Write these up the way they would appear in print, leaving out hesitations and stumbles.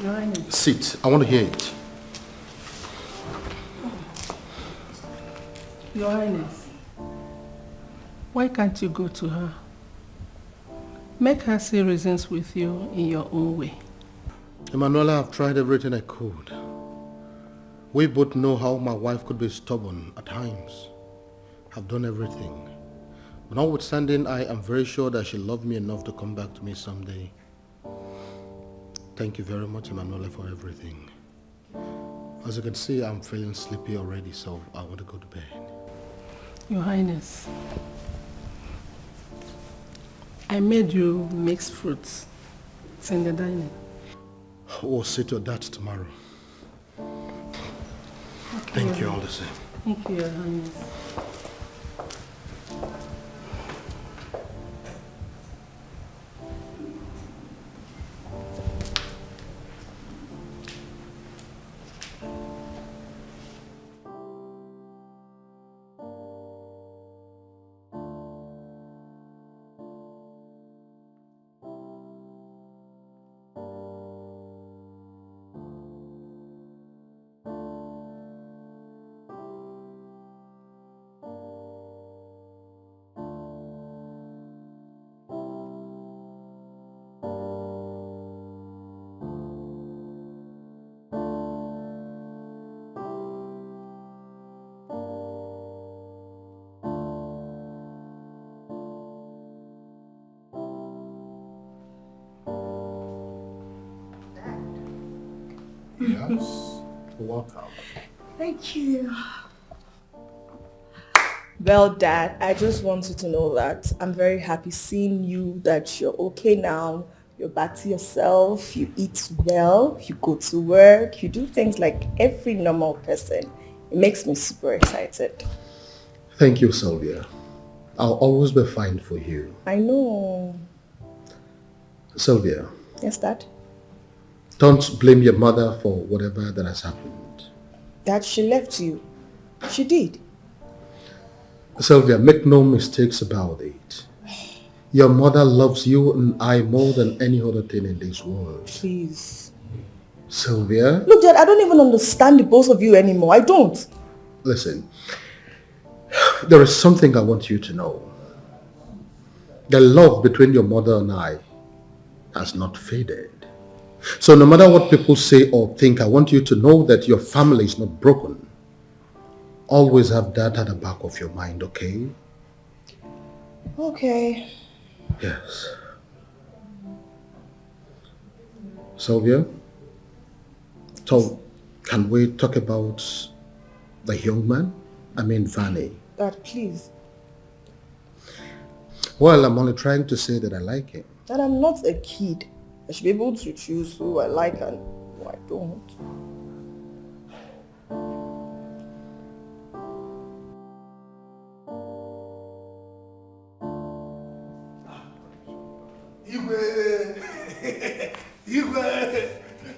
Your Highness. Sit. I want to hear it. Your Highness, why can't you go to her? Make her see reasons with you in your own way. Emanuela, I've tried everything I could. We both know how my wife could be stubborn at times. I've done everything. But notwithstanding, I am very sure that she loved me enough to come back to me someday. Thank you very much, Emanuela, for everything. As you can see, I'm feeling sleepy already, so I want to go to bed. Your Highness, I made you mixed fruits. It's in the dining. We'll see to that tomorrow. Okay, Thank you all the same. Thank you, Your Highness. Yes. Welcome. Thank you. Well, Dad, I just wanted to know that I'm very happy seeing you, that you're okay now. You're back to yourself. You eat well. You go to work. You do things like every normal person. It makes me super excited. Thank you, Sylvia. I'll always be fine for you. I know. Sylvia. Yes, Dad? Don't blame your mother for whatever that has happened. Dad, she left you. She did. Sylvia, make no mistakes about it. Your mother loves you and I more than any other thing in this world. Please. Sylvia? Look, Dad, I don't even understand the both of you anymore. I don't. Listen, there is something I want you to know. The love between your mother and I has not faded. So no matter what people say or think, I want you to know that your family is not broken. Always have that at the back of your mind, okay? Okay. Yes. Sylvia? So, can we talk about the young man? I mean, Vanny. Dad, please. Well, I'm only trying to say that I like him. Dad, I'm not a kid. I should be able to choose who I like and who I don't. Igwe,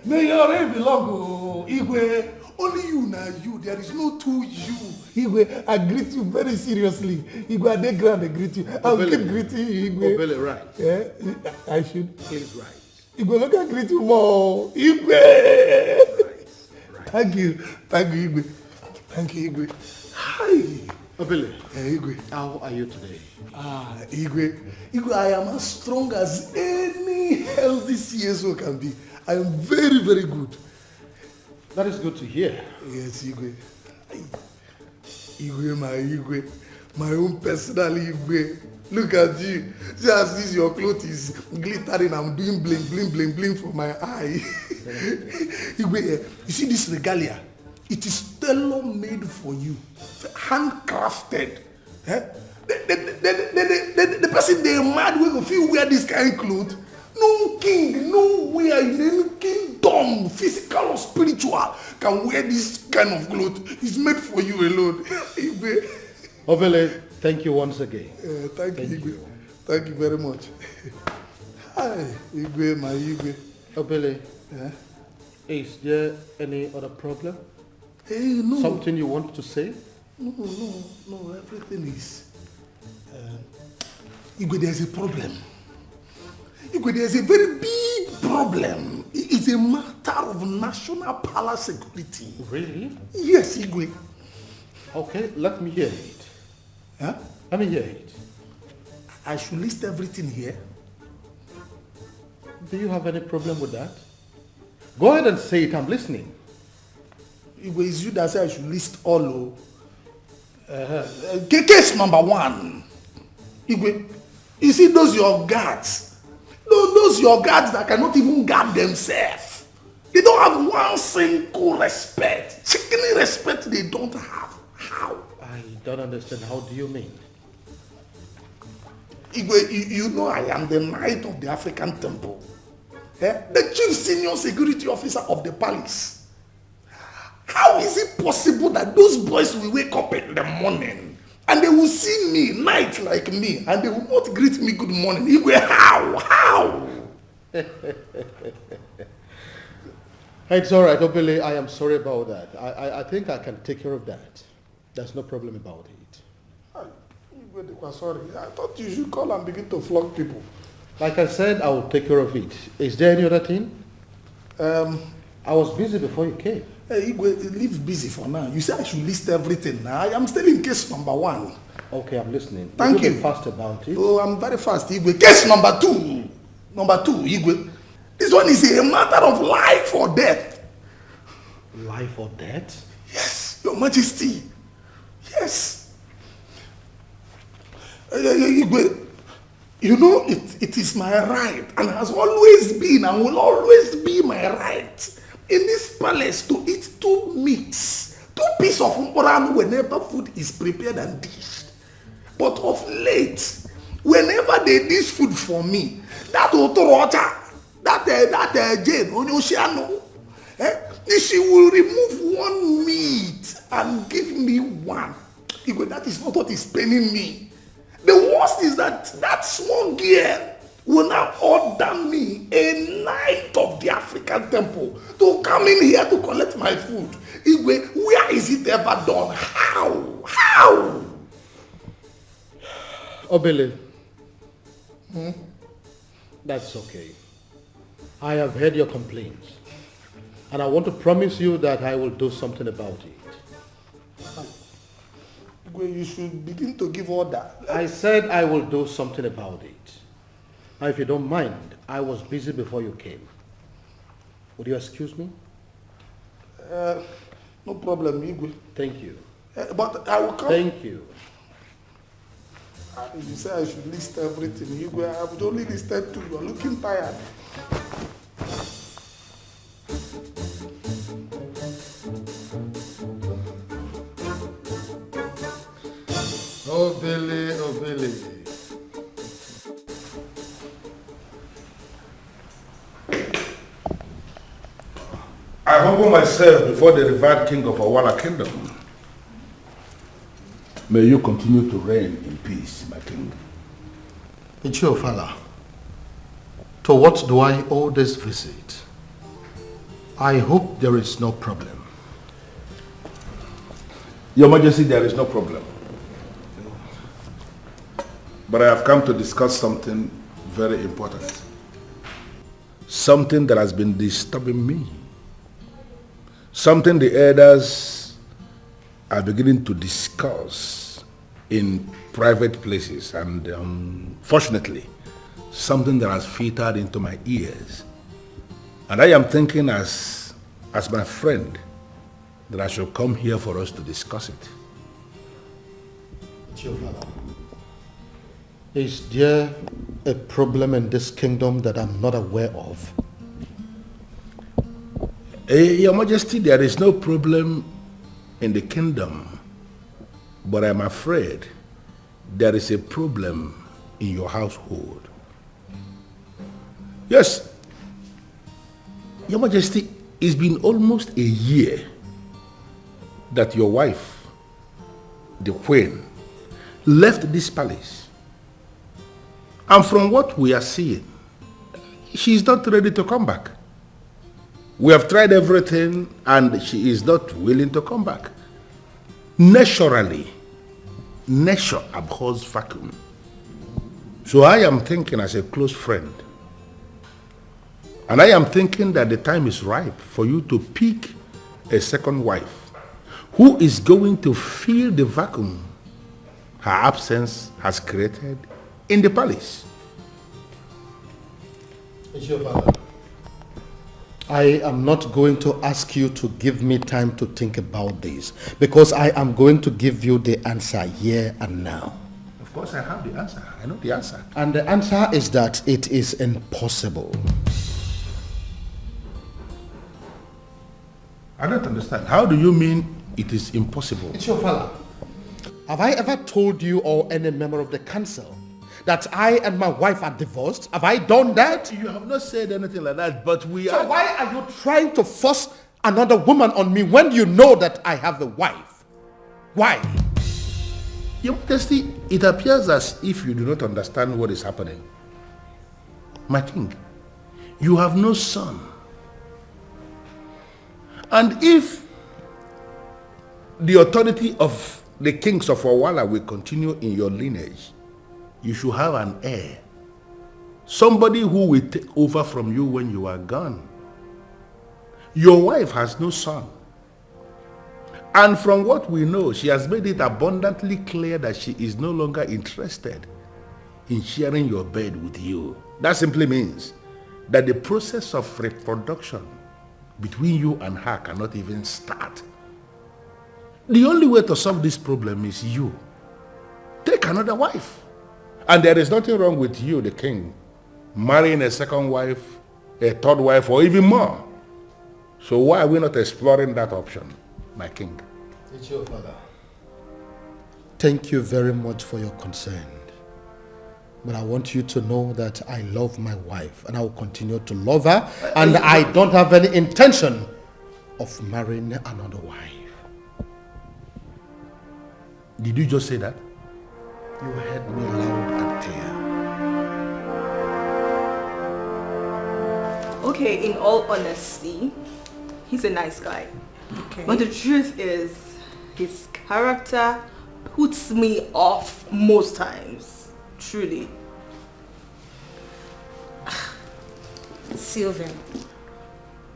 may your name belong, Igwe. Only you now, you. There is no two you. Igwe, I greet you very seriously. Igwe, I dey grand, I greet you. I'll keep greeting you, Igwe. Obele, right. Yeah, I should. He's right. Igwe, look at greet you more. Igwe. Right. Thank you, Igwe. Thank you, Igwe. Hi. Obele, Igwe. how are you today? Igwe, I am as strong as any healthy CSO can be. I am very, very good. That is good to hear. Yes, Igwe. Igwe, my own personal Igwe. Look at you. See as this your clothes is glittering. I'm doing bling for my eye. Igwe, you see this regalia? It is tailor-made for you, handcrafted. Eh? The person they mad when you wear this kind of clothes. No king, nowhere in any kingdom, physical or spiritual, can wear this kind of clothes. It's made for you alone. Obele, thank you once again. Thank you, Igwe. Thank you very much. Hi, Igwe, my Igwe. Obele, is there any other problem? Hey, no. Something you want to say? No, everything is... Igwe, there's a problem. Igwe, there's a very big problem. It's is a matter of national palace security. Really? Yes, Igwe. Okay, let me hear it. Huh? Let me hear it. I should list everything here. Do you have any problem with that? Go ahead and say it, I'm listening. Igwe, it's you that say I should list all. Case number 1. Igwe, you see those your guards. Those your guards that cannot even guard themselves. They don't have one single respect. Chicken respect they don't have. How? I don't understand. How do you mean? Igwe, you know I am the knight of the African temple. The chief senior security officer of the palace. How is it possible that those boys will wake up in the morning and they will see me, knight like me, and they will not greet me good morning? Igwe, how? It's all right, Ebele. I am sorry about that. I think I can take care of that. There's no problem about it. Igwe, sorry. I thought you should call and begin to flog people. Like I said, I will take care of it. Is there any other thing? I was busy before you came. Hey, Igwe, leave busy for now. You said I should list everything now. I am still in case number 1. Okay, I'm listening. Thank you. Be fast about it. Oh, I'm very fast, Igwe. Case number 2. Number 2, Igwe. This one is a matter of life or death. Life or death? Yes, Your Majesty. Yes. Igwe, you know it is my right and has always been and will always be my right in this palace to eat 2 meats, 2 pieces of mporan whenever food is prepared and dished. But of late, whenever they dish food for me, that Otorocha, that Jane Onyoshiano, she will remove 1 meat and give me 1. Igwe, that is not what is paining me. The worst is that small girl will now order me, a knight of the African temple, to come in here to collect my food. Igwe, where is it ever done? How? Ebele. That's okay. I have heard your complaints. And I want to promise you that I will do something about it. Igwe, you should begin to give order. I said I will do something about it. Now, if you don't mind, I was busy before you came. Would you excuse me? No problem, Igwe. Thank you. But I will come. Thank you. You say I should list everything. Igwe, I have only listed 2. You are looking tired. Ebele. I humble myself before the revered king of Awala kingdom. May you continue to reign in peace, my king. Ichiofala, to what do I owe this visit? I hope there is no problem. Your Majesty, there is no problem. But I have come to discuss something very important. Something that has been disturbing me. Something the elders are beginning to discuss in private places, and unfortunately, something that has filtered into my ears. And I am thinking as my friend that I should come here for us to discuss it. Is there a problem in this kingdom that I'm not aware of? Your Majesty, there is no problem in the kingdom, but I'm afraid there is a problem in your household. Yes, Your Majesty, it's been almost a year that your wife, the Queen, left this palace. And from what we are seeing, she's not ready to come back. We have tried everything and she is not willing to come back. Naturally, nature abhors vacuum. So I am thinking as a close friend And I am thinking that the time is ripe for you to pick a second wife who is going to fill the vacuum her absence has created in the palace. It's your father. I am not going to ask you to give me time to think about this because I am going to give you the answer here and now. Of course I have the answer. I know the answer. And the answer is that it is impossible. I don't understand. How do you mean it is impossible? It's your father. Have I ever told you or any member of the council that I and my wife are divorced? Have I done that? You have not said anything like that, but we So why are you trying to force another woman on me when you know that I have a wife? Why? Your Majesty, it appears as if you do not understand what is happening. My king, you have no son. And if the authority of the kings of Owala will continue in your lineage, you should have an heir. Somebody who will take over from you when you are gone. Your wife has no son. And from what we know, she has made it abundantly clear that she is no longer interested in sharing your bed with you. That simply means that the process of reproduction between you and her cannot even start. The only way to solve this problem is you take another wife. And there is nothing wrong with you, the king, marrying a second wife, a third wife, or even more. So why are we not exploring that option, my king? It's your father. Thank you very much for your concern. But I want you to know that I love my wife and I will continue to love her, and I don't have any intention of marrying another wife. Did you just say that? You heard me loud and clear. Okay, in all honesty, he's a nice guy. Okay. But the truth is, his character puts me off most times. Truly. Sylvia,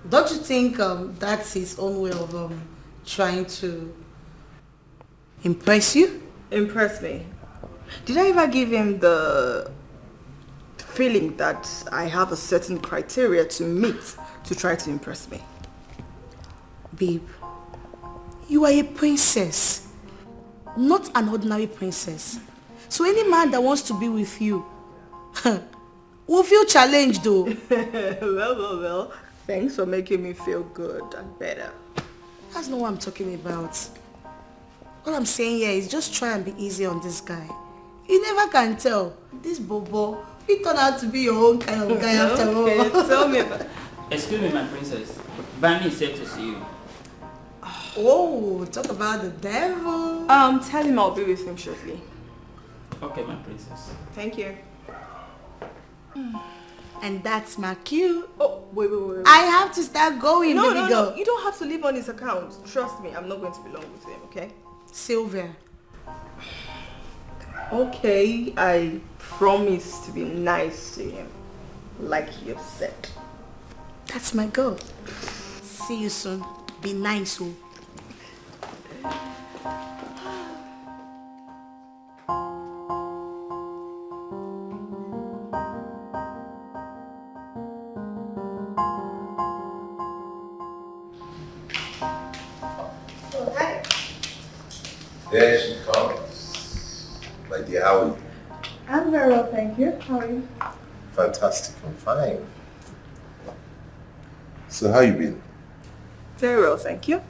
don't you think that's his own way of trying to impress you? Impress me. Did I ever give him the feeling that I have a certain criteria to meet to try to impress me? Babe, you are a princess, not an ordinary princess. So any man that wants to be with you will feel challenged though. Well. Thanks for making me feel good and better. That's not what I'm talking about. What I'm saying here is just try and be easy on this guy. You never can tell. This Bobo, he turned out to be your own kind of guy after all. Okay, tell me about. Excuse me, my princess. Bami is here to see you. Oh, talk about the devil. Tell him I'll be with him shortly. Okay, my princess. Thank you. And that's my cue. Oh, wait. I have to start going, No, baby girl. no. You don't have to leave on his account. Trust me, I'm not going to be long with him, okay? Sylvia. Okay, I promise to be nice to him, like you said. That's my girl. See you soon. Be nice, oh. There she comes. My dear, how are you? I'm very well, thank you. How are you? Fantastic, I'm fine. So how you been? Very well, thank you.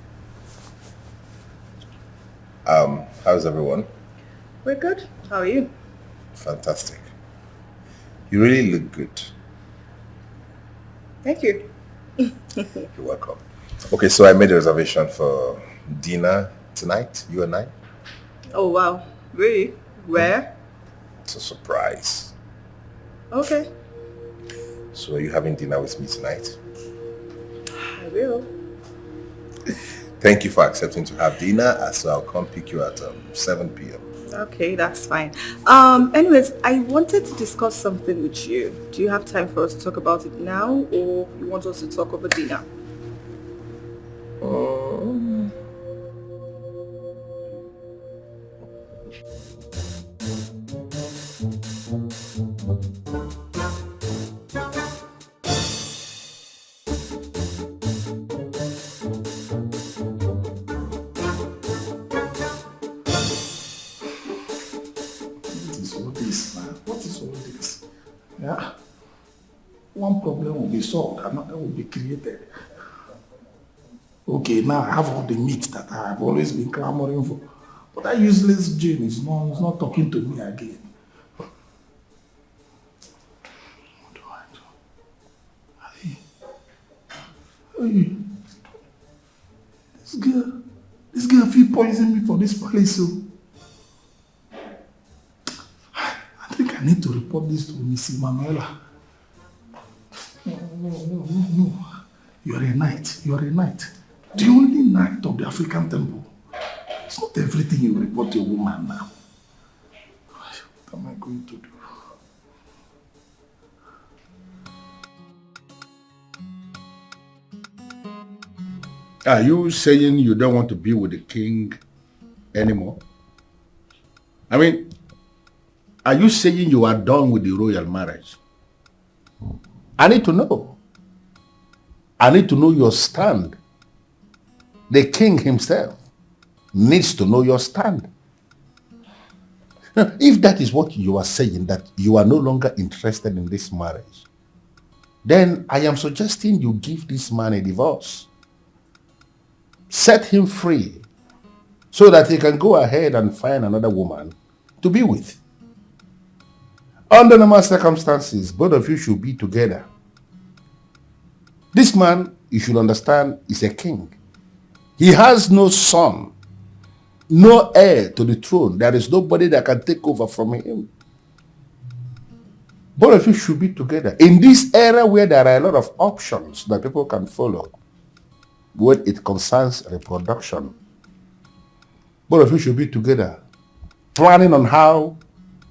How's everyone? We're good. How are you? Fantastic. You really look good. Thank you. You're welcome. Okay, so I made a reservation for dinner tonight, you and I. Oh, wow. Really? Where? It's a surprise. Okay. So are you having dinner with me tonight? I will. Thank you for accepting to have dinner, so I'll come pick you at 7 p.m. Okay, that's fine. Anyways, I wanted to discuss something with you. Do you have time for us to talk about it now, or you want us to talk over dinner? Yeah. One problem will be solved, another will be created. Okay, now I have all the meat that I have always been clamoring for. But that useless Jane is not talking to me again. What do I do? Hey, this girl feel poison me for this place, so I think I need to report this to Miss Emanuela. No. You are a knight. The only knight of the African temple. It's not everything you report to a woman now. What am I going to do? Are you saying you don't want to be with the king anymore? I mean, are you saying you are done with the royal marriage? I need to know. I need to know your stand. The king himself needs to know your stand. Now, if that is what you are saying, that you are no longer interested in this marriage, then I am suggesting you give this man a divorce. Set him free so that he can go ahead and find another woman to be with. Under normal circumstances, both of you should be together. This man, you should understand, is a king. He has no son, no heir to the throne. There is nobody that can take over from him. Both of you should be together. In this era where there are a lot of options that people can follow, when it concerns reproduction, both of you should be together, planning on how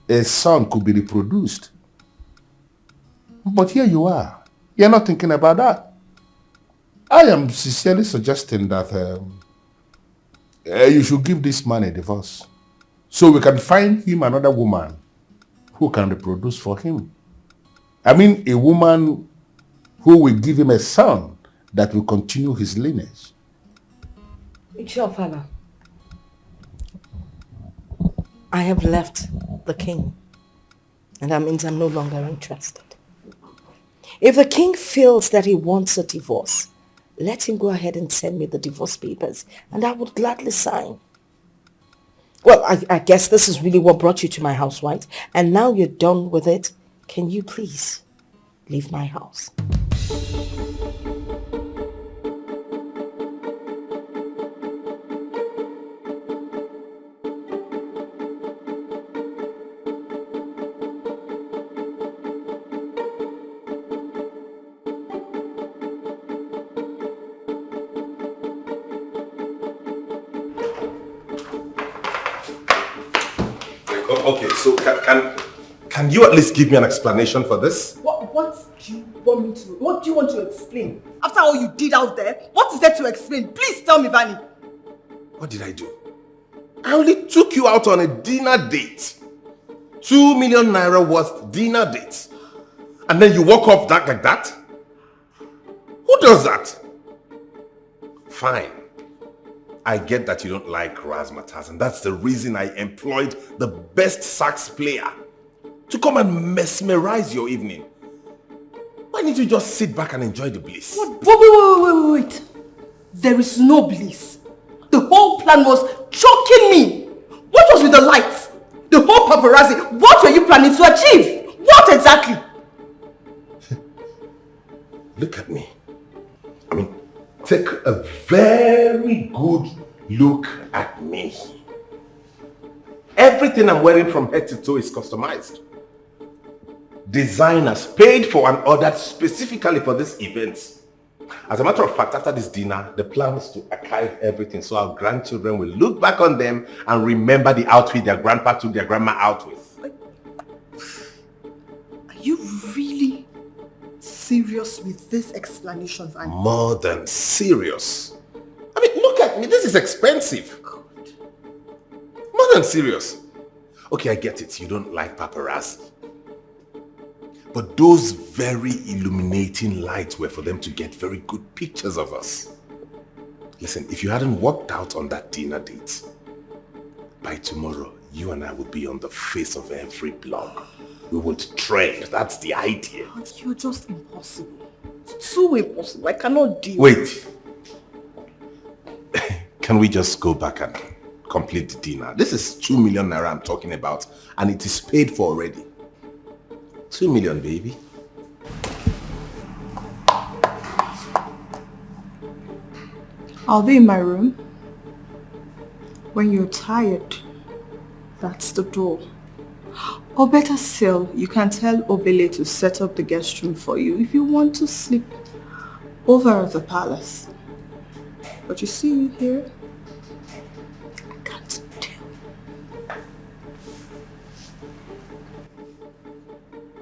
a son could be reproduced. But here you are. You're not thinking about that. I am sincerely suggesting that you should give this man a divorce so we can find him another woman who can reproduce for him. I mean, a woman who will give him a son that will continue his lineage. It's your father. I have left the king, and that means I'm no longer interested. If the king feels that he wants a divorce, let him go ahead and send me the divorce papers, and I would gladly sign. Well, I guess this is really what brought you to my house, right? And now you're done with it. Can you please leave my house? Okay, so can you at least give me an explanation for this? What do you want me to? What do you want to explain? After all you did out there, what is there to explain? Please tell me, Vanny. What did I do? I only took you out on a dinner date. 2 million naira worth dinner date. And then you walk off that like that? Who does that? Fine. I get that you don't like razzmatazz, and that's the reason I employed the best sax player to come and mesmerize your evening. Why didn't you just sit back and enjoy the bliss? Wait. There is no bliss. The whole plan was choking me. What was with the lights? The whole paparazzi. What were you planning to achieve? What exactly? Look at me. I mean, take a very good look at me. Everything I'm wearing from head to toe is customized. Designers paid for and ordered specifically for this event. As a matter of fact, after this dinner, the plan is to archive everything so our grandchildren will look back on them and remember the outfit their grandpa took their grandma out with. Are you really serious with this explanation, Van? More than serious. I mean, look at me. This is expensive. God. More than serious. Okay, I get it. You don't like paparazzi. But those very illuminating lights were for them to get very good pictures of us. Listen, if you hadn't worked out on that dinner date, by tomorrow, you and I would be on the face of every blog. We would trend. That's the idea. You're just impossible. It's too impossible. I cannot deal. Wait. Can we just go back and complete the dinner? This is 2 million naira I'm talking about, and it is paid for already. 2 million, baby. I'll be in my room. When you're tired, that's the door. Or better still, you can tell Ebele to set up the guest room for you if you want to sleep over at the palace. But you see you here? I can't deal.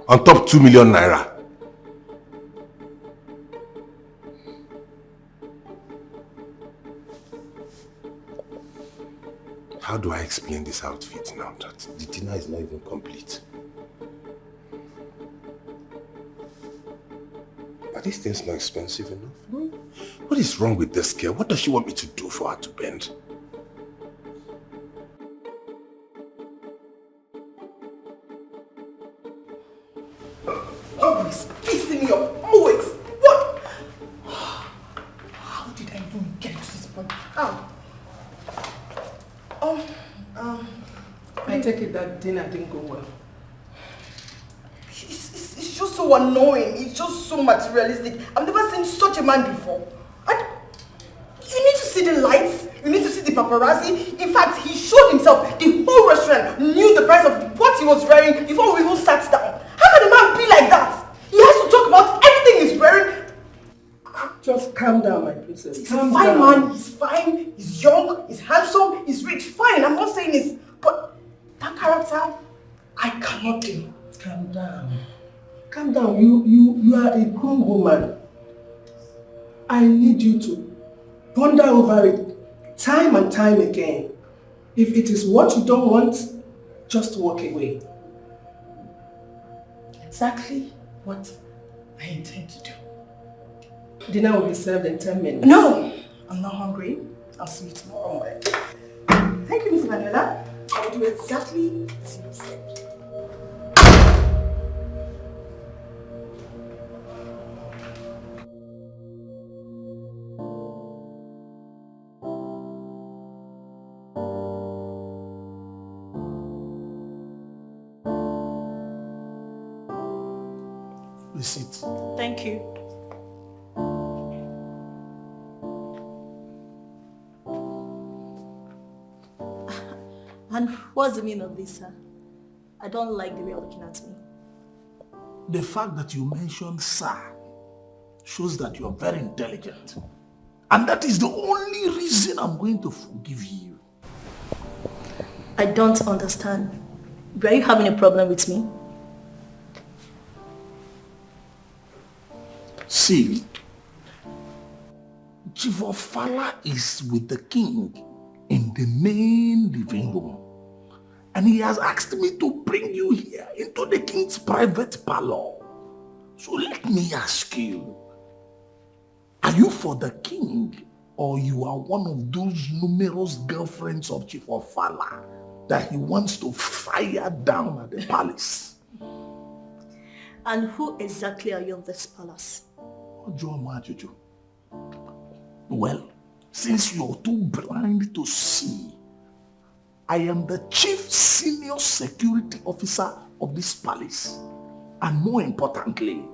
On top 2 million naira. How do I explain this outfit now that the dinner is not even complete? Are these things not expensive enough? What is wrong with this girl? What does she want me to do for her to bend? Always pissing me off. Always. What? How did I even get to this point? How? I take it that dinner didn't go well. It's just so annoying. It's just so materialistic. I've never seen such a man before. You need to see the lights. You need to see the paparazzi. In fact, he showed himself. The whole restaurant knew the price of what he was wearing before we even sat down. How can a man be like that? He has to talk about everything he's wearing. Just calm down, my princess. He's a fine man. He's fine. He's young. He's handsome. He's rich. Fine. I'm not saying this. But that character, I cannot do. Calm down. Calm down. You are a grown woman. I need you to ponder over it time and time again. If it is what you don't want, just walk away. Exactly what I intend to do. Dinner will be served in 10 minutes. No! I'm not hungry. I'll see you tomorrow morning. Thank you, Miss Manuela. I will do exactly as you said. Please sit. Thank you. And what's the meaning of this, sir? I don't like the way you're looking at me. The fact that you mentioned sir shows that you're very intelligent. And that is the only reason I'm going to forgive you. I don't understand. Were you having a problem with me? See, Chief Ofala is with the king in the main living room. And he has asked me to bring you here into the king's private parlor. So let me ask you, are you for the king or you are one of those numerous girlfriends of Chief Ofala that he wants to fire down at the palace? And who exactly are you of this palace? Well, since you're too blind to see, I am the chief senior security officer of this palace. And more importantly,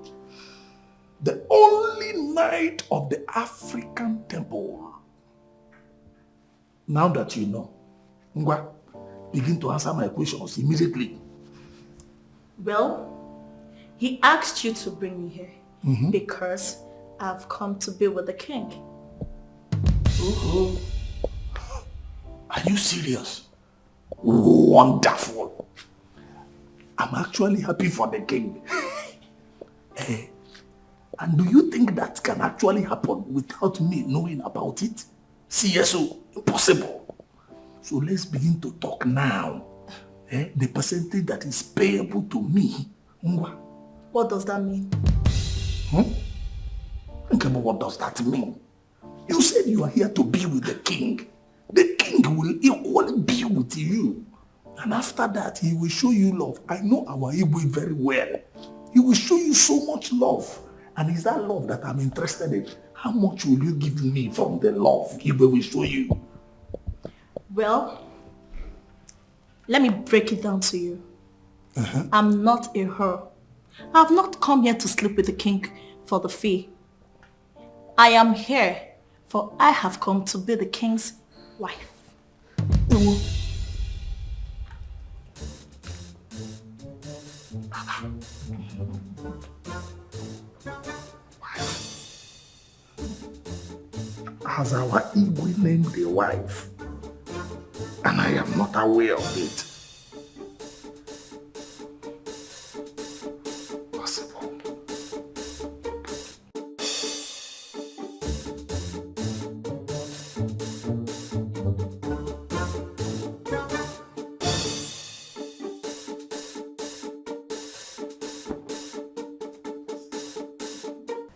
the only knight of the African temple. Now that you know, Ngwa, begin to answer my questions immediately. Well, he asked you to bring me here because I've come to be with the king. Oh. Are you serious? Wonderful. I'm actually happy for the king. And do you think that can actually happen without me knowing about it? CSO, impossible. So let's begin to talk now. The percentage that is payable to me. What does that mean? Think about what does that mean? You said you are here to be with the king. The king will equally be with you. And after that, he will show you love. I know our Igbo very well. He will show you so much love. And it's that love that I'm interested in. How much will you give me from the love Igbo will show you? Well, let me break it down to you. I'm not a whore. I have not come here to sleep with the king for the fee. I am here for I have come to be the king's wife. Has our Igbo named the wife? And I am not aware of it. Possible.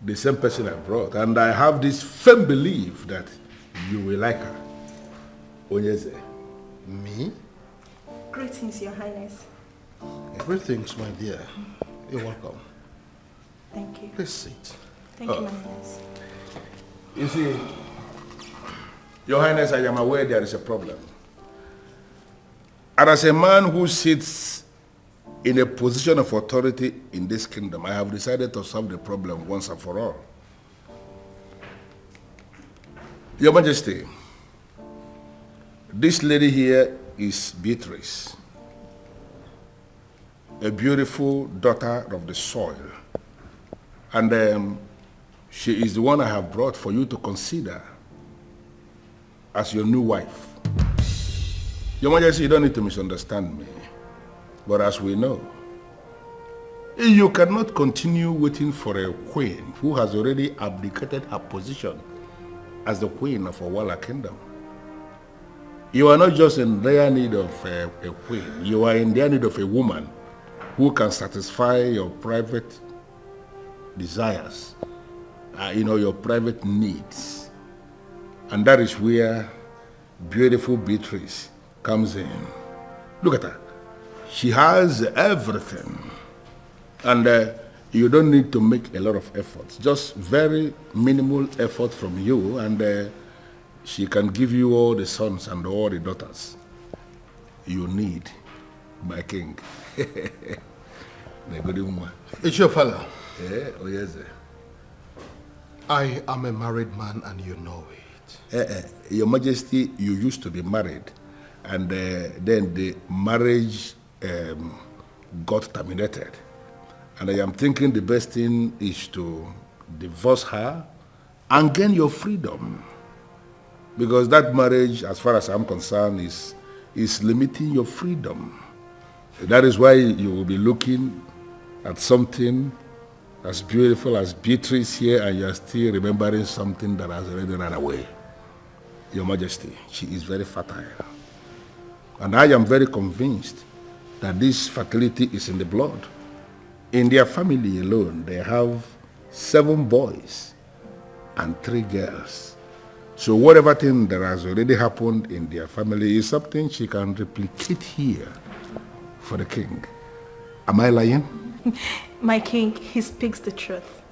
The same person I brought, and I have this firm belief that you will like her. Onyeze. Me? Greetings, Your Highness. Greetings, my dear. You're welcome. Thank you. Please sit. Thank you, my Highness. You see, Your Highness, I am aware there is a problem. And as a man who sits in a position of authority in this kingdom, I have decided to solve the problem once and for all. Your Majesty, this lady here is Beatrice, a beautiful daughter of the soil. And she is the one I have brought for you to consider as your new wife. Your Majesty, you don't need to misunderstand me. But as we know, you cannot continue waiting for a queen who has already abdicated her position as the queen of Owala Kingdom. You are not just in dire need of a queen, you are in dire need of a woman who can satisfy your private desires, your private needs. And that is where beautiful Beatrice comes in. Look at her. She has everything. And you don't need to make a lot of efforts. Just very minimal effort from you, and she can give you all the sons and all the daughters you need, my king. It's your fellow. Yeah, oh yes. I am a married man and you know it. Your Majesty, you used to be married, and then the marriage got terminated. And I am thinking the best thing is to divorce her and gain your freedom. Because that marriage, as far as I'm concerned, is limiting your freedom. That is why you will be looking at something as beautiful as Beatrice here, and you are still remembering something that has already run away. Your Majesty, she is very fertile. And I am very convinced that this fertility is in the blood. In their family alone, they have 7 boys and 3 girls. So whatever thing that has already happened in their family is something she can replicate here for the king. Am I lying? My king, he speaks the truth.